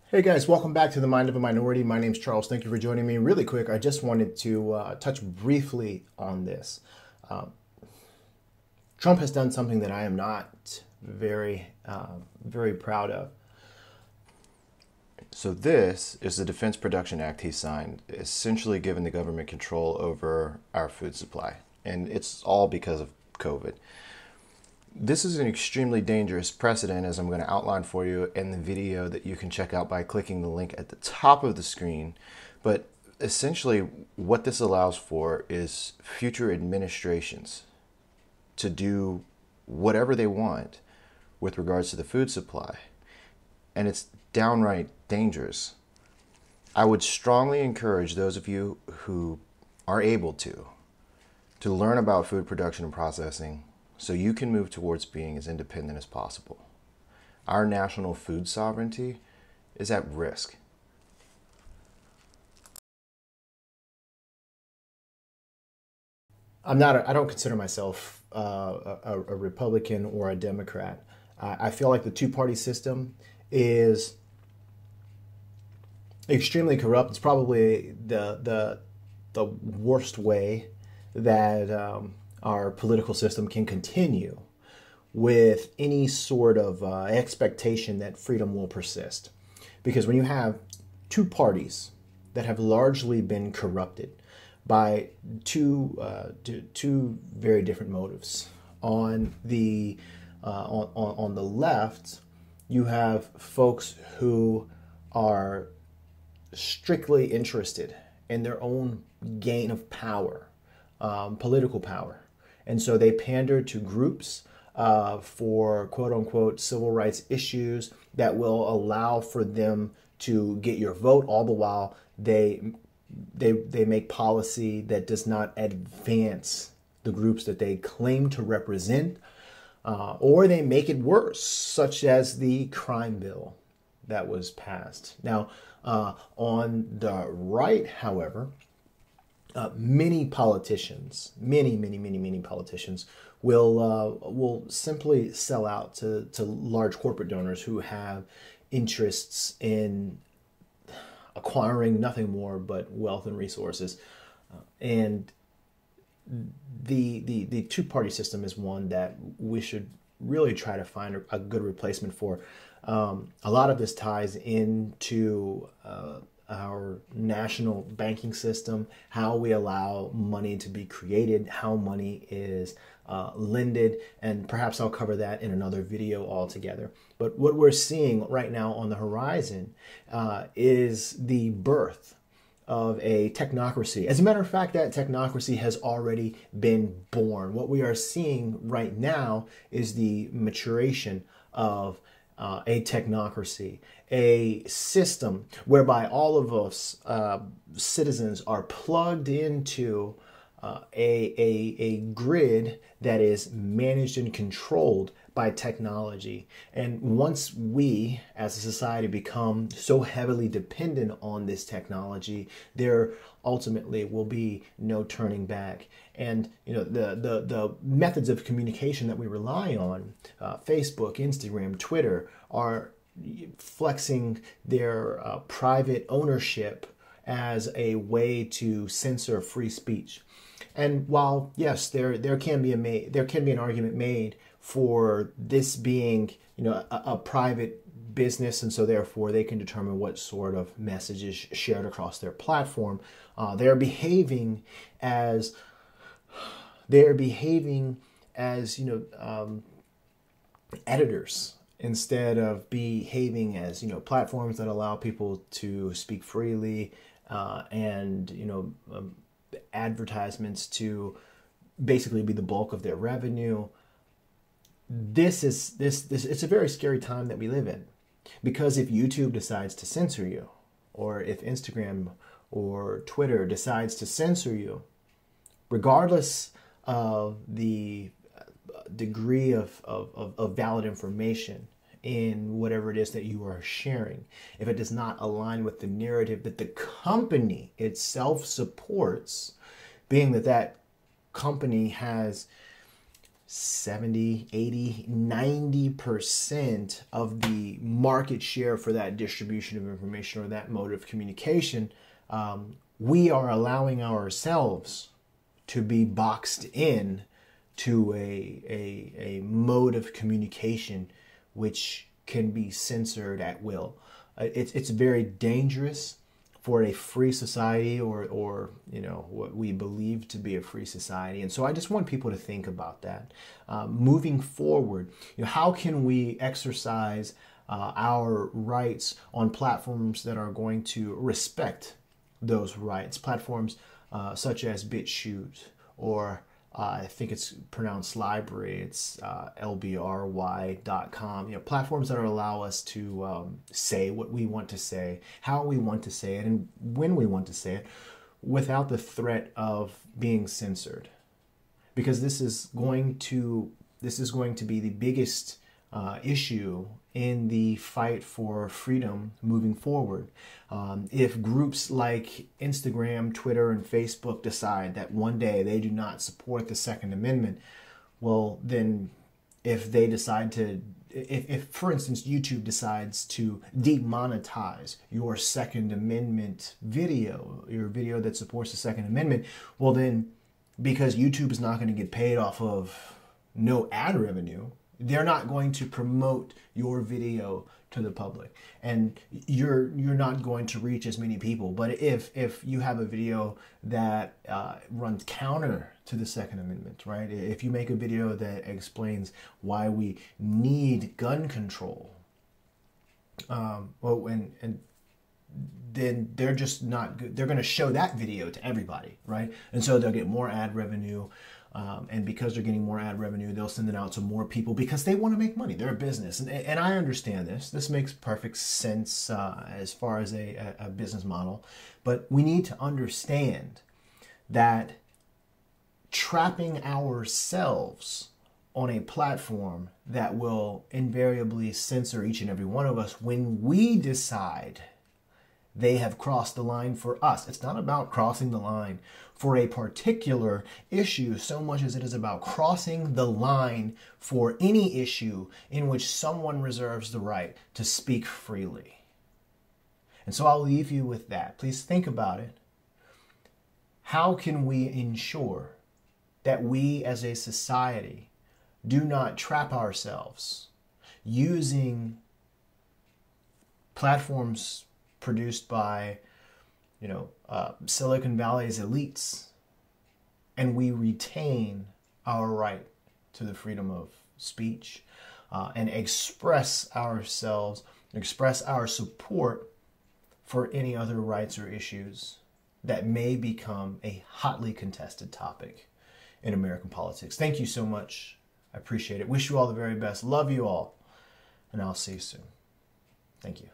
Hey guys, welcome back to the Mind of a Minority. My name's Charles. Thank you for joining me. Really quick, I just wanted to touch briefly on this. Trump has done something that I am not very proud of. So this is the Defense Production Act he signed, essentially giving the government control over our food supply. And it's all because of COVID. This is an extremely dangerous precedent, as I'm going to outline for you in the video that you can check out by clicking the link at the top of the screen. But essentially what this allows for is future administrations to do whatever they want with regards to the food supply. And it's downright dangerous. I would strongly encourage those of you who are able to learn about food production and processing so you can move towards being as independent as possible. Our national food sovereignty is at risk. I don't consider myself a Republican or a Democrat. I feel like the two-party system is extremely corrupt. It's probably the worst way that our political system can continue with any sort of expectation that freedom will persist. Because when you have two parties that have largely been corrupted by two very different motives, on the left, you have folks who are strictly interested in their own gain of power, political power. And so they pander to groups for quote unquote civil rights issues that will allow for them to get your vote, all the while they make policy that does not advance the groups that they claim to represent, or they make it worse, such as the crime bill that was passed. Now, on the right, however, many politicians, many politicians will simply sell out to large corporate donors who have interests in acquiring nothing more but wealth and resources. And the two-party system is one that we should really try to find a good replacement for. A lot of this ties into our national banking system, how we allow money to be created, how money is lended, and perhaps I'll cover that in another video altogether. But what we're seeing right now on the horizon is the birth of a technocracy. As a matter of fact, that technocracy has already been born. What we are seeing right now is the maturation of a technocracy, a system whereby all of us citizens are plugged into a grid that is managed and controlled by technology. And once we as a society become so heavily dependent on this technology, there ultimately will be no turning back. And the methods of communication that we rely on, Facebook, Instagram, Twitter, are flexing their private ownership as a way to censor free speech. And while yes, there can be an argument made for this being a private business, and so therefore they can determine what sort of message is shared across their platform, they're behaving as editors instead of behaving as platforms that allow people to speak freely, and advertisements to basically be the bulk of their revenue. This it's a very scary time that we live in, because if YouTube decides to censor you, or if Instagram or Twitter decides to censor you, regardless of the degree of valid information in whatever it is that you are sharing, if it does not align with the narrative that the company itself supports, being that company has 70, 80, 90% of the market share for that distribution of information or that mode of communication, we are allowing ourselves to be boxed in to a mode of communication which can be censored at will. It's very dangerous for a free society, or you know, what we believe to be a free society. And so I just want people to think about that. Moving forward, you know, how can we exercise our rights on platforms that are going to respect those rights? Platforms such as BitChute, or I think it's pronounced library. It's lbry.com. You know, platforms that allow us to say what we want to say, how we want to say it, and when we want to say it, without the threat of being censored. Because this is going to be the biggest issue in the fight for freedom moving forward. If groups like Instagram, Twitter, and Facebook decide that one day they do not support the Second Amendment, well, then if they decide to, if for instance, YouTube decides to demonetize your Second Amendment video, your video that supports the Second Amendment, well then, because YouTube is not going to get paid off of no ad revenue, they're not going to promote your video to the public, and you're not going to reach as many people. But if you have a video that runs counter to the Second Amendment, right? If you make a video that explains why we need gun control, and then they're just not good. They're going to show that video to everybody, right? And so they'll get more ad revenue. And because they're getting more ad revenue, they'll send it out to more people because they want to make money. They're a business. And I understand this. This makes perfect sense as far as a business model. But we need to understand that trapping ourselves on a platform that will invariably censor each and every one of us when we decide they have crossed the line for us. It's not about crossing the line for a particular issue so much as it is about crossing the line for any issue in which someone reserves the right to speak freely. And so I'll leave you with that. Please think about it. How can we ensure that we as a society do not trap ourselves using platforms produced by, you know, Silicon Valley's elites, and we retain our right to the freedom of speech and express ourselves, express our support for any other rights or issues that may become a hotly contested topic in American politics. Thank you so much. I appreciate it. Wish you all the very best. Love you all. And I'll see you soon. Thank you.